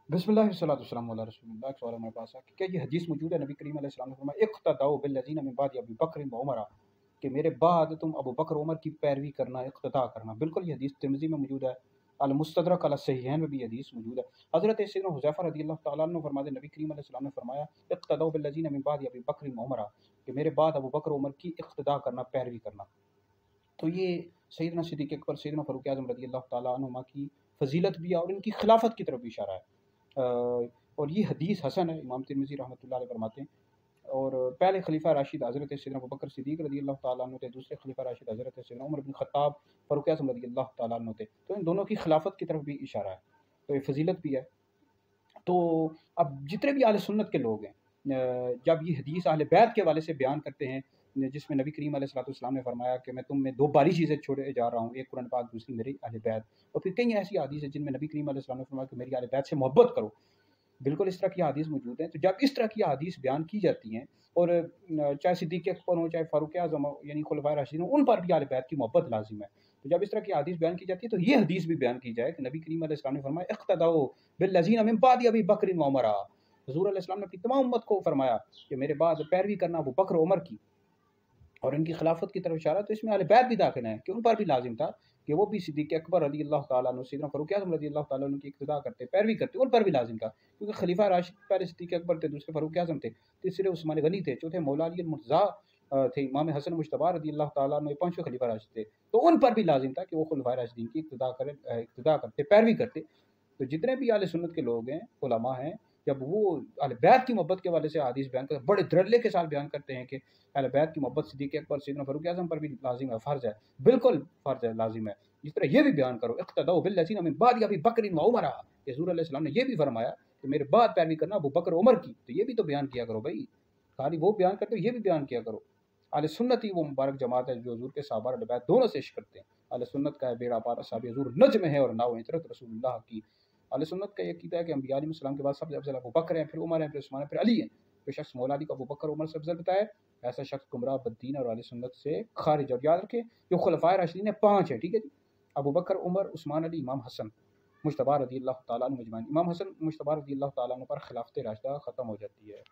बिस्मिल्लाह वस्सलातु वस्सलामु अला रसूलिल्लाह। एक सवाल हमारे पास है कि क्या ये हदीस मौजूद है, नबी करीम अलैहि सलाम ने फरमाया इक़्तदाउ बिल्लज़ीना मिन बादि अबी बकर व उमर, कि मेरे बाद तुम अबू बकर उमर की पैरवी करना, इक़्तिदा करना। बिल्कुल ये हदीस तिर्मिज़ी में मौजूद है, अल मुस्तदरक अला सहीहैन में भी ये हदीस मौजूद है। हज़रत सैयदना हुज़ैफ़ा रज़ियल्लाहु तआला अन्हु फरमाते हैं, नबी करीम अलैहि सलाम ने फरमाया इक़्तदाउ बिल्लज़ीना मिन बादि अबी बकर व उमर, कि मेरे बाद अबू बकर उमर की इक़्तिदा करना, पैरवी करना। तो ये सैयदना सिद्दीक़ अकबर, सैयदना फ़ारूक़ आज़म रज़ियल्लाहु तआला अन्हुमा की फ़ज़ीलत भी है और इनकी खिलाफत की तरफ भी इशारा है। और ये हदीस हसन है, इमाम तिर्मिज़ी रहमतुल्लाह अलैह फरमाते हैं। और पहले खलीफा राशिद हज़रत सैयदना अबू बकर सिद्दीक़ रज़ियल्लाहु तआला अन्हु थे, दूसरे खलीफा राशिद हज़रत सैयदना उमर बिन ख़त्ताब फ़ारूक़ आज़म रज़ियल्लाहु तआला अन्हु थे। तो इन दोनों की खिलाफत की तरफ भी इशारा है, तो ये फ़ज़ीलत भी है। तो अब जितने भी अहले सुन्नत के लोग हैं, जब ये हदीस अहले बैत के हवाले से बयान करते हैं, जिसमें नबी करीम अलैहिस्सलाम ने फरमाया कि मैं तुम में दो भारी चीज़ें छोड़े जा रहा हूँ, एक कुरान पाक, दूसरी मेरी अहले बैत। और फिर कई ऐसी हदीस है जिनमें नबी करीम अलैहिस्सलाम ने फरमाया कि मेरी अहले बैत से मोहब्बत करो। बिल्कुल इस तरह की हदीस मौजूद हैं। तो जब इस तरह की हदीस बयान की जाती हैं, और चाहे सिद्दीक़ अकबर हो, चाहे फ़ारूक़ आज़म हो, यानी खुलफ़ाए राशिदीन, उन पर भी अहले बैत की मोहब्बत लाज़िम है। तो जब इस तरह की हदीस बयान की जाती है, तो ये हदीस भी बयान की जाए कि नबी करीम अलैहि सलाम ने फरमाया इक़्तदाउ बिल्लज़ीना मिन बादि अबी बकर व उमर। हुज़ूर अलैहि सलाम ने अपनी तमाम उम्मत को फरमाया कि मेरे बाद पैरवी करना अबू बकर उमर की, और इनकी खिलाफत की तरफ इशारा। तो इसमें अहले बैत भी दाखिल हैं कि उन पर भी लाजिम था कि वो भी सिद्दीक़ अकबर रज़ियल्लाहु तआला अन्हु, सैयदना फ़ारूक़ आज़म रज़ियल्लाहु तआला अन्हु की इक़्तिदा करते, पैरवी करते, उन पर भी लाजिम था। क्योंकि खलीफा राशिद पहले सिद्दीक़ अकबर थे, दूसरे फ़ारूक़ आज़म थे, तीसरे उस्मान गनी थे, चौथे मौला अली मुर्तज़ा थे, इमाम हसन मुज्तबा रज़ियल्लाहु तआला अन्हु, पांचवें खलीफा राशिद थे। तो उन पर भी लाजिम था कि वो खुलफ़ाए राशिदीन की इक़्तिदा करते, पैरवी करते। तो जितने भी अहले सुन्नत के लोग हैं, उलमा हैं, जब वो अहले बैत की मोहब्बत के हवाले से हदीस बयान करते, बड़े धड़ल्ले के साथ बयान करते हैं कि अहले बैत की मोहब्बत सिद्दीक़ अकबर, सैयदना फ़ारूक़ आज़म पर भी लाजिम है, फ़र्ज़ है। बिल्कुल फ़र्ज़ है, लाजिम है। इस तरह ये भी बयान करो इक़्तदाउ बिल्लज़ीना मिन बादि अबी बकर व उमर, कि हुज़ूर अलैहि सलाम ने ये भी फरमाया कि मेरे बाद पैरवी करना अबू बकर उमर की। तो ये भी तो बयान किया करो भाई, खाली वो बयान करते हो, ये भी बयान किया करो। अहले सुन्नत ही वो मुबारक जमात है जो हुज़ूर के सहाबा अहले बैत दोनों से इश्क करते हैं। अहले सुन्नत का है बेड़ा पार असहाब हुज़ूर नज में है और नाव इतरत रसूलुल्लाह की। अहले सुन्नत का ये अक़ीदा है कि अंबिया अलैहिस्सलाम के बाद सबसे अफ़ज़ल अबू बकर हैं, फिर उमर हैं, फिर उस्मान हैं, फिर अली हैं। जो शख्स मौला अली को अबू बकर उमर से अफ़ज़ल बताए, ऐसा शख्स गुमराह, बद्दीन और अहले सुन्नत से खारिज। और याद रखें, जो खुलफ़ाए राशिदीन हैं 5 हैं, ठीक है जी। अबू बकर, उमर, उस्मान, अली, इमाम हसन मुज्तबा रज़ियल्लाहु तआला अन्हु अजमाइन। इमाम हसन मुज्तबा रज़ियल्लाहु तआला अन्हु पर खिलाफत राशिदा ख़त्म हो जाती है।